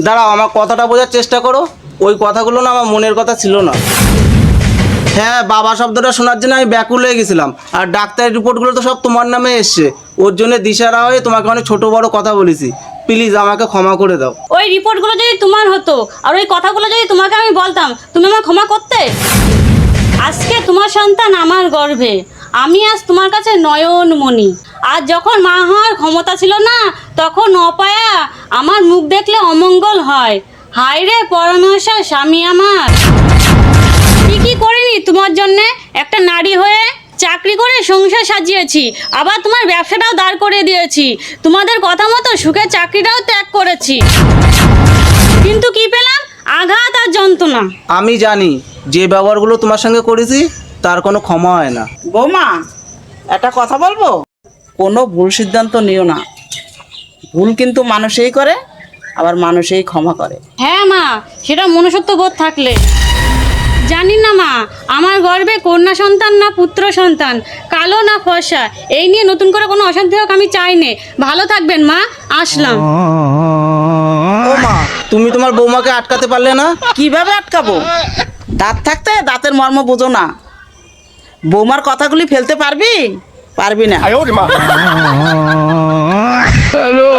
দাঁড়াও, আমার কথাটা বোঝার চেষ্টা করো। ওই কথাগুলো না আমার মনের কথা ছিল না। হ্যাঁ, বাবা শব্দটা শোনার জন্য আমি ব্যাকুল হয়ে গেছিলাম। আর ডাক্তারের রিপোর্টগুলো তো সব তোমার নামে এসছে। ওর জন্য দিশারা হয়ে তোমাকে অনেক ছোট বড় কথা বলেছি। প্লিজ আমাকে ক্ষমা করে দাও। ওই রিপোর্টগুলো যদি তোমার হতো আর ওই কথাগুলো যদি তোমাকে আমি বলতাম, তুমি আমার ক্ষমা করতে? আজকে তোমার সন্তান আমার গর্ভে, আমি আজ তোমার কাছে নয়নমণি। আর যখন মা হওয়ার ক্ষমতা ছিল না, তখন অপায়া আমার মুখ দেখলে অমঙ্গল হয়। হায় রে পরমেশ্বর স্বামী আমার, কি করিনি তোমার জন্যে? একটা নারী হয়ে চাকরি করে সংসার সাজিয়েছি, আবার তোমার ব্যবসাটাও দাঁড় করে দিয়েছি, তোমাদের কথা মতো সুখের চাকরিটাও ত্যাগ করেছি, কিন্তু কি পেলাম? আঘাত আর যন্ত্রণা। আমি জানি যে ব্যবহারগুলো তোমার সঙ্গে করেছি তার কোনো ক্ষমা হয় না। বৌমা, একটা কথা বলবো? কোনো ভুল সিদ্ধান্ত নিও না। ভুল কিন্তু মানুষই করে, আবার মানুষই ক্ষমা করে। হ্যাঁ মা, সেটা মনুষ্যত্ব বোধ থাকলে। জানি না মা, আমার গর্ভে কন্যা সন্তান না পুত্র সন্তান, কালো না ফর্সা, এই নিয়ে নতুন করে কোনো অশান্তি হোক আমি চাই নে। ভালো থাকবেন মা, আসলাম। ও মা, তুমি তোমার বৌমাকে আটকাতে পারলে না? কিভাবে আটকাবো? দাঁত থাকতে দাঁতের মর্ম বোঝো না। বৌমার কথাগুলি ফেলতে পারবি? পারবি না। Hello.